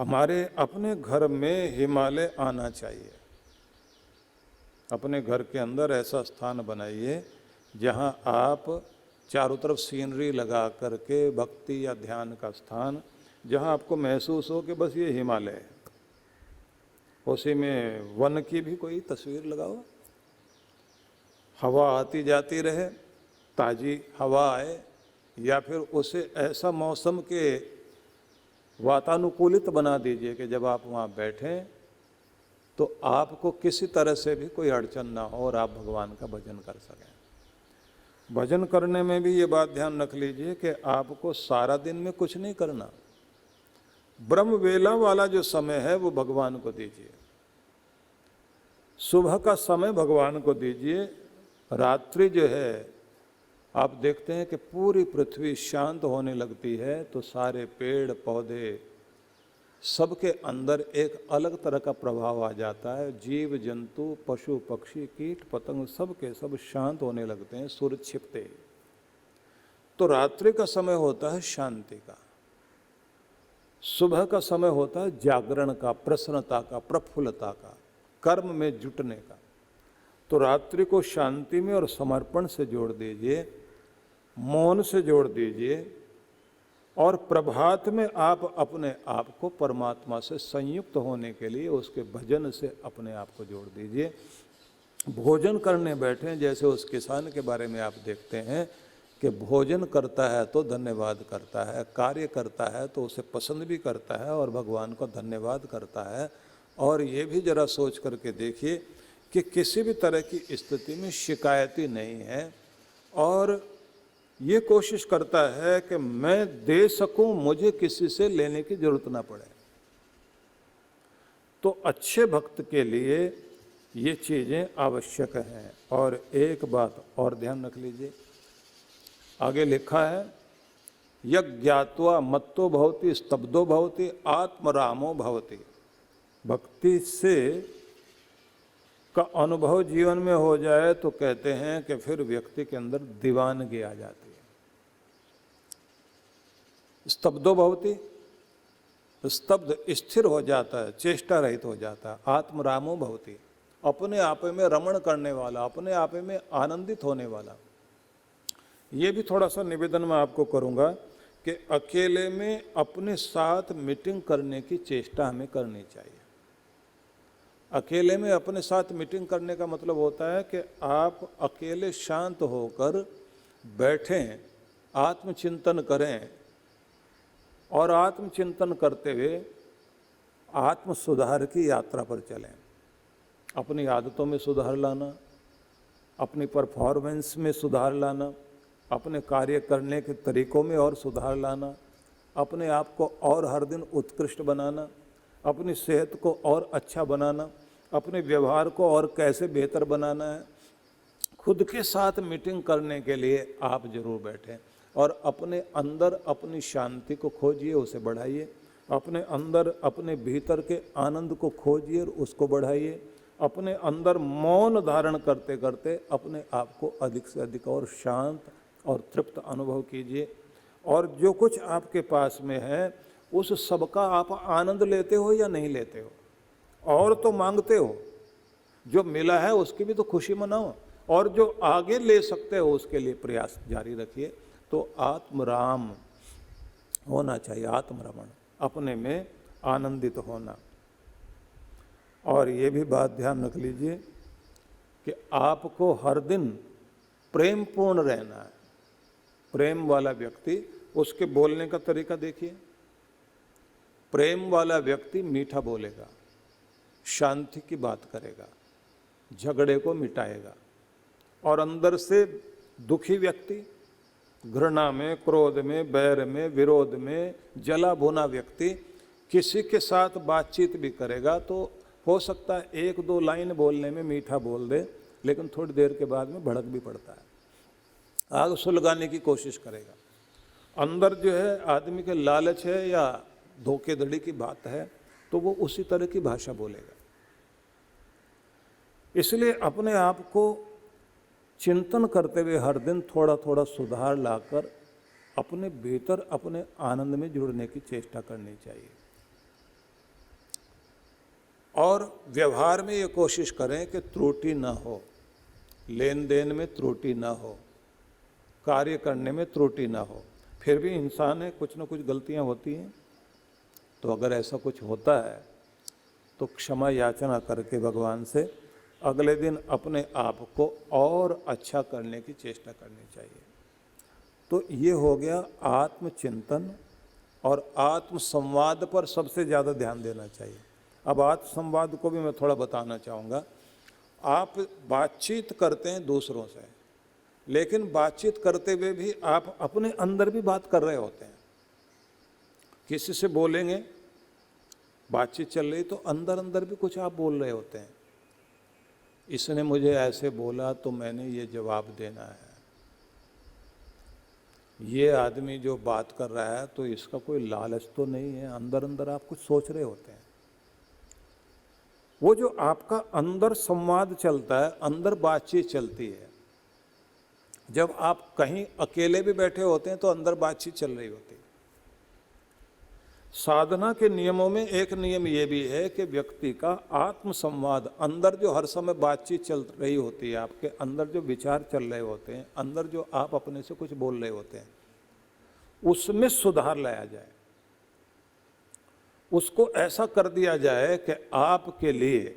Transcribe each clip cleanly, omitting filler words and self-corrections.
हमारे अपने घर में हिमालय आना चाहिए। अपने घर के अंदर ऐसा स्थान बनाइए जहां आप चारों तरफ सीनरी लगा करके भक्ति या ध्यान का स्थान, जहां आपको महसूस हो कि बस ये हिमालय है। उसी में वन की भी कोई तस्वीर लगाओ, हवा आती जाती रहे, ताजी हवा आए, या फिर उसे ऐसा मौसम के वातानुकूलित बना दीजिए कि जब आप वहाँ बैठें तो आपको किसी तरह से भी कोई अड़चन ना हो और आप भगवान का भजन कर सकें। भजन करने में भी ये बात ध्यान रख लीजिए कि आपको सारा दिन में कुछ नहीं करना। ब्रह्म वेला वाला जो समय है वो भगवान को दीजिए, सुबह का समय भगवान को दीजिए। रात्रि जो है, आप देखते हैं कि पूरी पृथ्वी शांत होने लगती है तो सारे पेड़ पौधे सबके अंदर एक अलग तरह का प्रभाव आ जाता है। जीव जंतु पशु पक्षी कीट पतंग सबके सब शांत होने लगते हैं सूर्य छिपते। तो रात्रि का समय होता है शांति का, सुबह का समय होता है जागरण का, प्रसन्नता का, प्रफुल्लता का, कर्म में जुटने का। तो रात्रि को शांति में और समर्पण से जोड़ दीजिए, मौन से जोड़ दीजिए, और प्रभात में आप अपने आप को परमात्मा से संयुक्त होने के लिए उसके भजन से अपने आप को जोड़ दीजिए। भोजन करने बैठे, जैसे उस किसान के बारे में आप देखते हैं कि भोजन करता है तो धन्यवाद करता है, कार्य करता है तो उसे पसंद भी करता है और भगवान को धन्यवाद करता है। और ये भी जरा सोच करके देखिए कि किसी भी तरह की स्थिति में शिकायती नहीं है और ये कोशिश करता है कि मैं दे सकूं, मुझे किसी से लेने की जरूरत ना पड़े। तो अच्छे भक्त के लिए ये चीज़ें आवश्यक हैं। और एक बात और ध्यान रख लीजिए, आगे लिखा है यज्ञात्वा मत्तो भवति स्तब्धो भवति आत्मरामो भवति। भक्ति से का अनुभव जीवन में हो जाए तो कहते हैं कि फिर व्यक्ति के अंदर दीवानगी आ जाती है। स्तब्धो भवति, स्तब्ध स्थिर हो जाता है, चेष्टा रहित हो जाता है। आत्मरामो भवति, अपने आप में रमण करने वाला, अपने आप में आनंदित होने वाला। ये भी थोड़ा सा निवेदन मैं आपको करूंगा कि अकेले में अपने साथ मीटिंग करने की चेष्टा हमें करनी चाहिए। अकेले में अपने साथ मीटिंग करने का मतलब होता है कि आप अकेले शांत होकर बैठें, आत्मचिंतन करें और आत्मचिंतन करते हुए आत्म सुधार की यात्रा पर चलें। अपनी आदतों में सुधार लाना, अपनी परफॉर्मेंस में सुधार लाना, अपने कार्य करने के तरीकों में और सुधार लाना, अपने आप को और हर दिन उत्कृष्ट बनाना, अपनी सेहत को और अच्छा बनाना, अपने व्यवहार को और कैसे बेहतर बनाना है। खुद के साथ मीटिंग करने के लिए आप जरूर बैठें और अपने अंदर अपनी शांति को खोजिए, उसे बढ़ाइए। अपने अंदर अपने भीतर के आनंद को खोजिए और उसको बढ़ाइए। अपने अंदर मौन धारण करते करते अपने आप को अधिक से अधिक और शांत और तृप्त अनुभव कीजिए। और जो कुछ आपके पास में है उस सबका आप आनंद लेते हो या नहीं लेते हो, और तो मांगते हो, जो मिला है उसकी भी तो खुशी मनाओ, और जो आगे ले सकते हो उसके लिए प्रयास जारी रखिए। तो आत्मराम होना चाहिए, आत्मरमण, अपने में आनंदित होना। और ये भी बात ध्यान रख लीजिए कि आपको हर दिन प्रेम पूर्ण रहना है। प्रेम वाला व्यक्ति, उसके बोलने का तरीका देखिए। प्रेम वाला व्यक्ति मीठा बोलेगा, शांति की बात करेगा, झगड़े को मिटाएगा। और अंदर से दुखी व्यक्ति, घृणा में, क्रोध में, बैर में, विरोध में जला भुना व्यक्ति किसी के साथ बातचीत भी करेगा तो हो सकता है एक दो लाइन बोलने में मीठा बोल दे, लेकिन थोड़ी देर के बाद में भड़क भी पड़ता है, आग सुलगाने की कोशिश करेगा। अंदर जो है आदमी के लालच है या धोखेधड़ी की बात है तो वो उसी तरह की भाषा बोलेगा। इसलिए अपने आप को चिंतन करते हुए हर दिन थोड़ा थोड़ा सुधार लाकर अपने भीतर अपने आनंद में जुड़ने की चेष्टा करनी चाहिए। और व्यवहार में ये कोशिश करें कि त्रुटि न हो, लेन देन में त्रुटि न हो, कार्य करने में त्रुटि न हो। फिर भी इंसान है, कुछ न कुछ गलतियां होती हैं, तो अगर ऐसा कुछ होता है तो क्षमा याचना करके भगवान से अगले दिन अपने आप को और अच्छा करने की चेष्टा करनी चाहिए। तो ये हो गया आत्मचिंतन, और आत्म संवाद पर सबसे ज़्यादा ध्यान देना चाहिए। अब आत्म संवाद को भी मैं थोड़ा बताना चाहूँगा। आप बातचीत करते हैं दूसरों से, लेकिन बातचीत करते हुए भी आप अपने अंदर भी बात कर रहे होते हैं। किसी से बोलेंगे, बातचीत चल रही तो अंदर अंदर भी कुछ आप बोल रहे होते हैं। इसने मुझे ऐसे बोला तो मैंने ये जवाब देना है, ये आदमी जो बात कर रहा है तो इसका कोई लालच तो नहीं है। अंदर अंदर आप कुछ सोच रहे होते हैं। वो जो आपका अंदर संवाद चलता है, अंदर बातचीत चलती है। जब आप कहीं अकेले भी बैठे होते हैं तो अंदर बातचीत चल रही होती है। साधना के नियमों में एक नियम ये भी है कि व्यक्ति का आत्म संवाद, अंदर जो हर समय बातचीत चल रही होती है, आपके अंदर जो विचार चल रहे होते हैं, अंदर जो आप अपने से कुछ बोल रहे होते हैं, उसमें सुधार लाया जाए। उसको ऐसा कर दिया जाए कि आपके लिए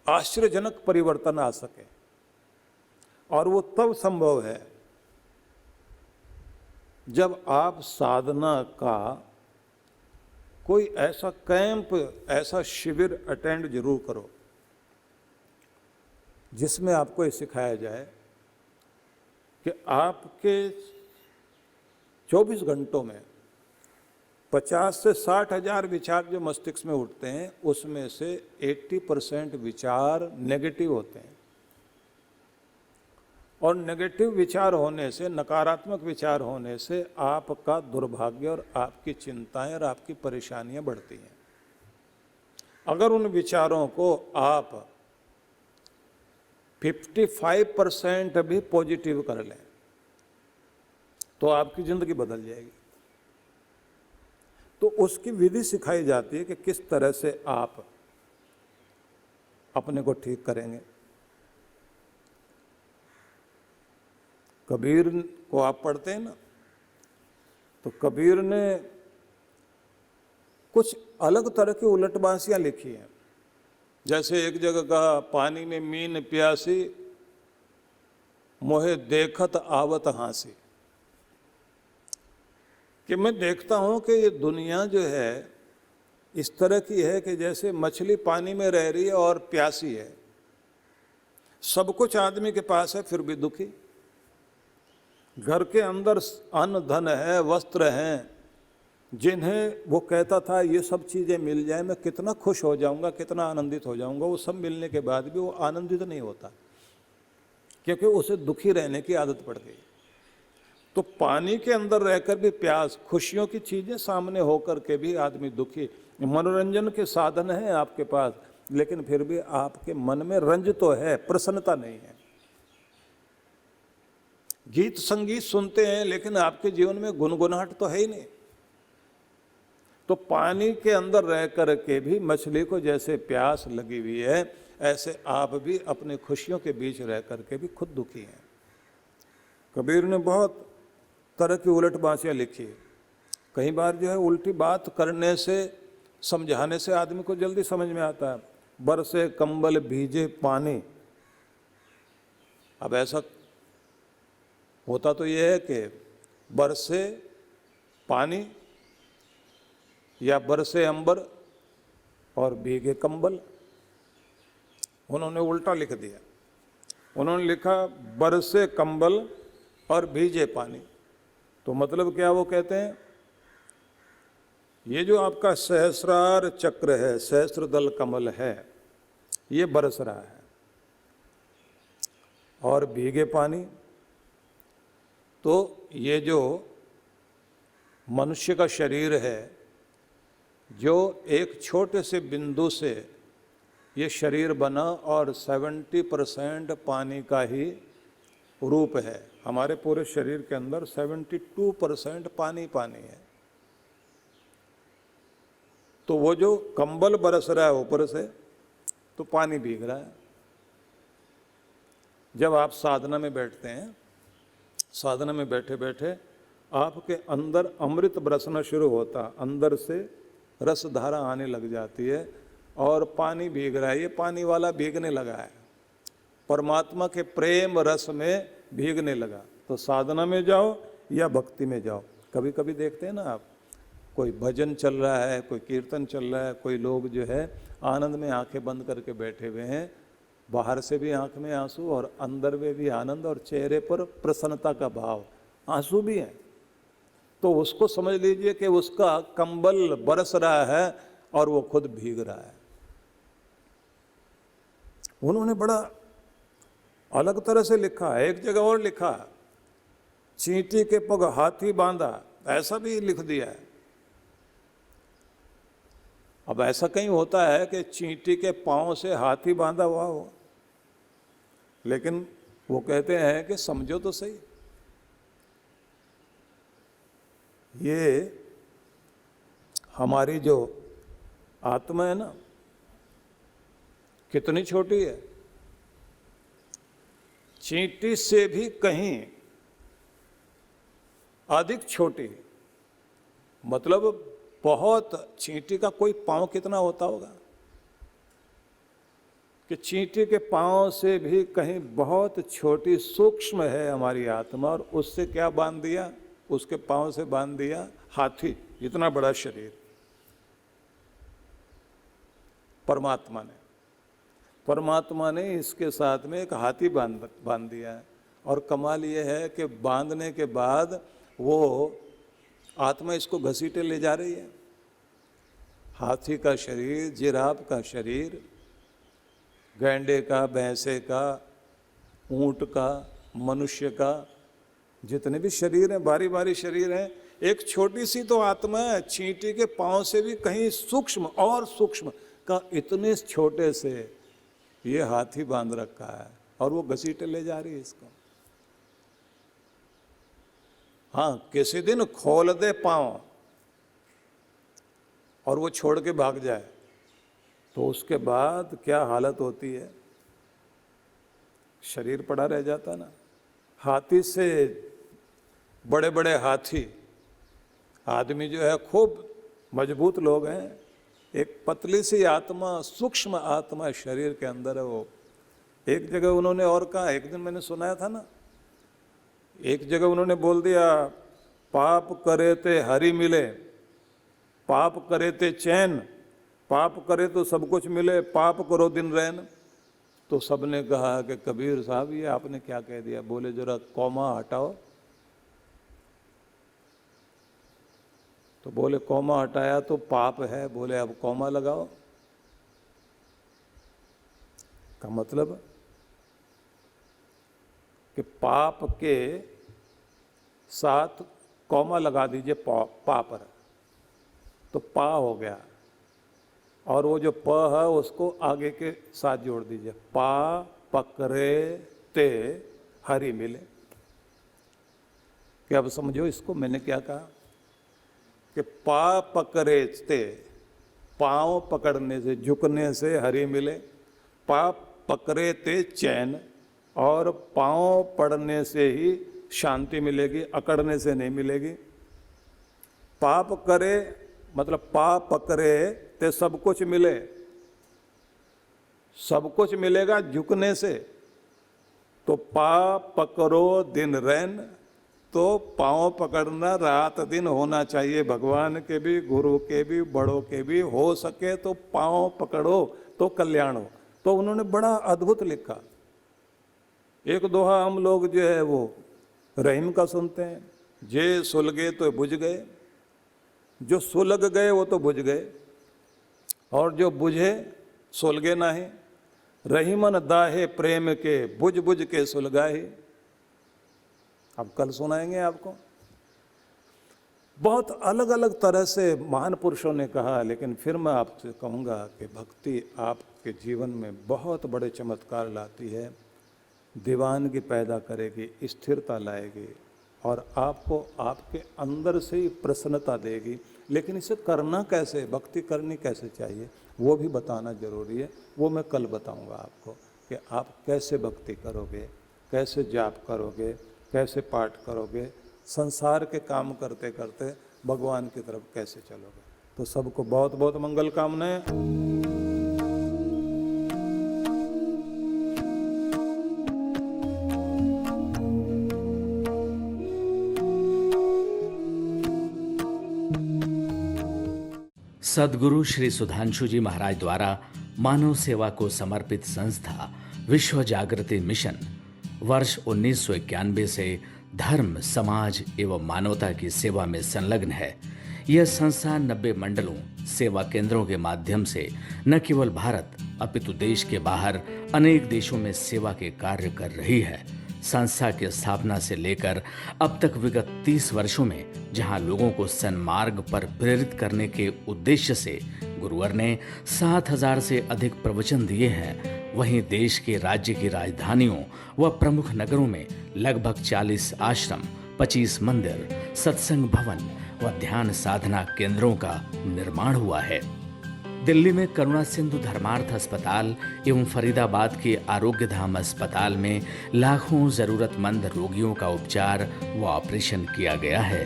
आश्चर्यजनक परिवर्तन आ सके। और वो तब संभव है जब आप साधना का कोई ऐसा कैंप, ऐसा शिविर अटेंड जरूर करो जिसमें आपको ये सिखाया जाए कि आपके 24 घंटों में 50 से 60 हजार विचार जो मस्तिष्क में उठते हैं, उसमें से 80% विचार नेगेटिव होते हैं। और नेगेटिव विचार होने से, नकारात्मक विचार होने से आपका दुर्भाग्य और आपकी चिंताएं और आपकी परेशानियां बढ़ती हैं। अगर उन विचारों को आप 55% भी पॉजिटिव कर लें तो आपकी जिंदगी बदल जाएगी। तो उसकी विधि सिखाई जाती है कि किस तरह से आप अपने को ठीक करेंगे। कबीर को आप पढ़ते हैं ना, तो कबीर ने कुछ अलग तरह की उलटबांसियां लिखी हैं। जैसे एक जगह कहा, पानी में मीन प्यासी, मोहे देखत आवत हांसी। कि मैं देखता हूं कि ये दुनिया जो है इस तरह की है कि जैसे मछली पानी में रह रही है और प्यासी है। सब कुछ आदमी के पास है फिर भी दुखी। घर के अंदर अन्न धन है, वस्त्र हैं, जिन्हें वो कहता था ये सब चीज़ें मिल जाए मैं कितना खुश हो जाऊंगा, कितना आनंदित हो जाऊंगा, वो सब मिलने के बाद भी वो आनंदित नहीं होता, क्योंकि उसे दुखी रहने की आदत पड़ गई। तो पानी के अंदर रहकर भी प्यास, खुशियों की चीज़ें सामने होकर के भी आदमी दुखी। मनोरंजन के साधन हैं आपके पास, लेकिन फिर भी आपके मन में रंज तो है, प्रसन्नता नहीं है। गीत संगीत सुनते हैं लेकिन आपके जीवन में गुनगुनाहट तो है ही नहीं। तो पानी के अंदर रह कर के भी मछली को जैसे प्यास लगी हुई है, ऐसे आप भी अपनी खुशियों के बीच रह कर के भी खुद दुखी हैं। कबीर ने बहुत तरह की उलट बांसियां लिखी। कई बार जो है उल्टी बात करने से, समझाने से आदमी को जल्दी समझ में आता है। बरसे कंबल भीजे पानी। अब ऐसा होता तो यह है कि बरसे पानी या बरसे अंबर और भीगे कंबल। उन्होंने उल्टा लिख दिया। उन्होंने लिखा बरसे कंबल और भीजे पानी। तो मतलब क्या वो कहते हैं, ये जो आपका सहस्रार चक्र है, सहस्त्र दल कमल है, ये बरस रहा है। और भीगे पानी, तो ये जो मनुष्य का शरीर है, जो एक छोटे से बिंदु से ये शरीर बना और 70% पानी का ही रूप है। हमारे पूरे शरीर के अंदर 72% पानी पानी है। तो वो जो कंबल बरस रहा है ऊपर से, तो पानी भीग रहा है। जब आप साधना में बैठते हैं, साधना में बैठे बैठे आपके अंदर अमृत बरसना शुरू होता, अंदर से रस धारा आने लग जाती है और पानी भीग रहा है। ये पानी वाला भीगने लगा है, परमात्मा के प्रेम रस में भीगने लगा। तो साधना में जाओ या भक्ति में जाओ। कभी कभी देखते हैं ना आप, कोई भजन चल रहा है, कोई कीर्तन चल रहा है, कोई लोग जो है आनंद में आंखें बंद करके बैठे हुए हैं, बाहर से भी आंख में आंसू और अंदर में भी आनंद और चेहरे पर प्रसन्नता का भाव, आंसू भी है। तो उसको समझ लीजिए कि उसका कंबल बरस रहा है और वो खुद भीग रहा है। उन्होंने बड़ा अलग तरह से लिखा है। एक जगह और लिखा, चींटी के पग हाथी बांधा, ऐसा भी लिख दिया है। अब ऐसा कहीं होता है कि चींटी के पांव से हाथी बांधा हुआ हो, लेकिन वो कहते हैं कि समझो तो सही, ये हमारी जो आत्मा है ना, कितनी छोटी है, चींटी से भी कहीं अधिक छोटी। मतलब बहुत, चींटी का कोई पांव कितना होता होगा कि चींटी के पांव से भी कहीं बहुत छोटी सूक्ष्म है हमारी आत्मा। और उससे क्या बांध दिया, उसके पांव से बांध दिया हाथी, इतना बड़ा शरीर परमात्मा ने इसके साथ में एक हाथी बांध दिया है। और कमाल ये है कि बांधने के बाद वो आत्मा इसको घसीटे ले जा रही है। हाथी का शरीर, जिराफ का शरीर, गैंडे का, भैंसे का, ऊंट का, मनुष्य का, जितने भी शरीर हैं, बारी बारी शरीर हैं, एक छोटी सी तो आत्मा है, चींटी के पांव से भी कहीं सूक्ष्म और सूक्ष्म का, इतने छोटे से ये हाथी बांध रखा है और वो घसीटे ले जा रही है इसको। हाँ, किसी दिन खोल दे पांव और वो छोड़ के भाग जाए तो उसके बाद क्या हालत होती है, शरीर पड़ा रह जाता ना। हाथी से बड़े बड़े हाथी आदमी जो है खूब मजबूत लोग हैं, एक पतली सी आत्मा, सूक्ष्म आत्मा शरीर के अंदर है वो। एक जगह उन्होंने और कहा, एक दिन मैंने सुनाया था ना, एक जगह उन्होंने बोल दिया, पाप करे ते हरि मिले, पाप करे ते चैन, पाप करे तो सब कुछ मिले, पाप करो दिन रैन। तो सबने कहा कि कबीर साहब ये आपने क्या कह दिया। बोले जरा कौमा हटाओ। तो बोले कौमा हटाया तो पाप है। बोले अब कौमा लगाओ। का मतलब कि पाप के साथ कौमा लगा दीजिए पा पर, तो पा हो गया। और वो जो प है उसको आगे के साथ जोड़ दीजिए, पा पकड़े ते हरि मिले। क्या अब समझो इसको मैंने क्या कहा कि पा पकड़े ते, पांव पकड़ने से, झुकने से हरि मिले, पा पकड़े ते चैन, और पांव पड़ने से ही शांति मिलेगी, अकड़ने से नहीं मिलेगी। पाप करे मतलब पा पकड़े ते सब कुछ मिले, सब कुछ मिलेगा झुकने से। तो पा पकड़ो दिन रैन, तो पांव पकड़ना रात दिन होना चाहिए, भगवान के भी, गुरु के भी, बड़ों के भी। हो सके तो पांव पकड़ो तो कल्याण हो। तो उन्होंने बड़ा अद्भुत लिखा। एक दोहा हम लोग जो है वो रहीम का सुनते हैं, जे सुलगे तो बुझ गए, जो सुलग गए वो तो बुझ गए, और जो बुझे सुलगे नाही। रहीमन दाहे प्रेम के, बुझ बुझ के सुलगाहे। अब कल सुनाएंगे आपको। बहुत अलग अलग तरह से महान पुरुषों ने कहा, लेकिन फिर मैं आपसे कहूँगा कि भक्ति आपके जीवन में बहुत बड़े चमत्कार लाती है, दीवानगी पैदा करेगी, स्थिरता लाएगी और आपको आपके अंदर से ही प्रसन्नता देगी। लेकिन इसे करना कैसे, भक्ति करनी कैसे चाहिए, वो भी बताना जरूरी है। वो मैं कल बताऊंगा आपको कि आप कैसे भक्ति करोगे, कैसे जाप करोगे, कैसे पाठ करोगे, संसार के काम करते करते भगवान की तरफ कैसे चलोगे। तो सबको बहुत बहुत मंगल कामनाएं। सद्गुरु श्री सुधांशु जी महाराज द्वारा मानव सेवा को समर्पित संस्था विश्व जागृति मिशन वर्ष 1991 से धर्म, समाज एवं मानवता की सेवा में संलग्न है। यह संस्था 90 मंडलों, सेवा केंद्रों के माध्यम से न केवल भारत अपितु देश के बाहर अनेक देशों में सेवा के कार्य कर रही है। संस्था की स्थापना से लेकर अब तक विगत 30 वर्षों में जहां लोगों को सन्मार्ग पर प्रेरित करने के उद्देश्य से गुरुवर ने 7000 से अधिक प्रवचन दिए हैं, वहीं देश के राज्य की राजधानियों व प्रमुख नगरों में लगभग 40 आश्रम, 25 मंदिर, सत्संग भवन व ध्यान साधना केंद्रों का निर्माण हुआ है। दिल्ली में करुणा सिंधु धर्मार्थ अस्पताल एवं फरीदाबाद के आरोग्य धाम अस्पताल में लाखों जरूरतमंद रोगियों का उपचार व ऑपरेशन किया गया है।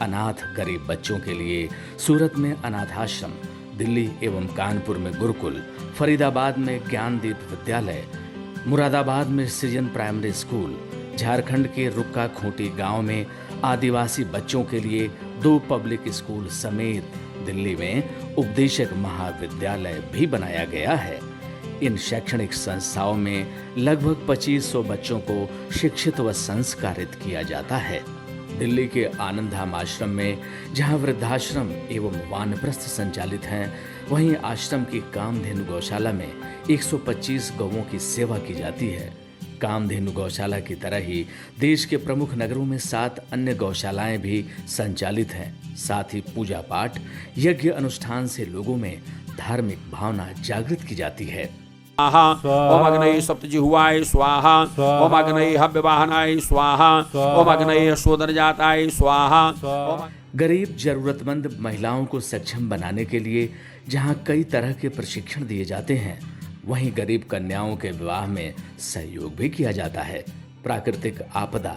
अनाथ गरीब बच्चों के लिए सूरत में अनाथाश्रम, दिल्ली एवं कानपुर में गुरुकुल, फरीदाबाद में ज्ञानदीप विद्यालय, मुरादाबाद में सृजन प्राइमरी स्कूल, झारखंड के रुक्का खूंटी गांव में आदिवासी बच्चों के लिए 2 पब्लिक स्कूल समेत दिल्ली में उपदेशक महाविद्यालय भी बनाया गया है। इन शैक्षणिक संस्थाओं में लगभग 2500 बच्चों को शिक्षित व संस्कारित किया जाता है। दिल्ली के आनंदधाम आश्रम में जहां वृद्धाश्रम एवं वानप्रस्थ संचालित हैं, वहीं आश्रम की कामधेनु गौशाला में 125 गौओं की सेवा की जाती है। कामधेनु गौशाला की तरह ही देश के प्रमुख नगरों में 7 अन्य गौशालाएं भी संचालित हैं। साथ ही पूजा पाठ, यज्ञ अनुष्ठान से लोगों में धार्मिक भावना जागृत की जाती है। ओम अग्नये सप्तजिह्वाय स्वाहा, ओम अग्नये हव्यवाहनाय स्वाहा, ओम अग्नये शोधनजाताय स्वाहा। गरीब जरूरतमंद महिलाओं को सक्षम बनाने के लिए जहां कई तरह के प्रशिक्षण दिए जाते हैं, वहीं गरीब कन्याओं के विवाह में सहयोग भी किया जाता है। प्राकृतिक आपदा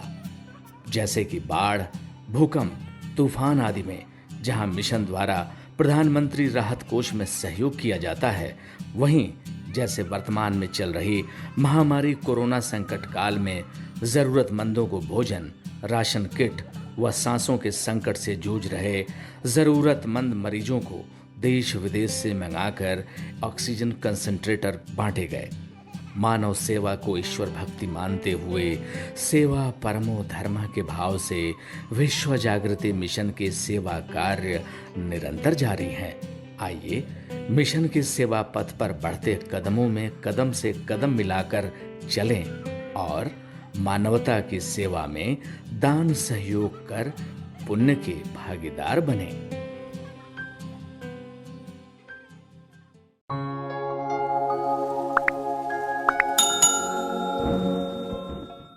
जैसे कि बाढ़, भूकंप, तूफान आदि में जहां मिशन द्वारा प्रधानमंत्री राहत कोष में सहयोग किया जाता है, वहीं जैसे वर्तमान में चल रही महामारी कोरोना संकट काल में जरूरतमंदों को भोजन, राशन किट व सांसों के संकट से जूझ रहे जरूरतमंद मरीजों को देश विदेश से मंगाकर ऑक्सीजन कंसंट्रेटर बांटे गए। मानव सेवा को ईश्वर भक्ति मानते हुए सेवा परमो धर्म के भाव से विश्व जागृति मिशन के सेवा कार्य निरंतर जारी हैं। आइए मिशन के सेवा पथ पर बढ़ते कदमों में कदम से कदम मिलाकर चलें और मानवता की सेवा में दान सहयोग कर पुण्य के भागीदार बनें।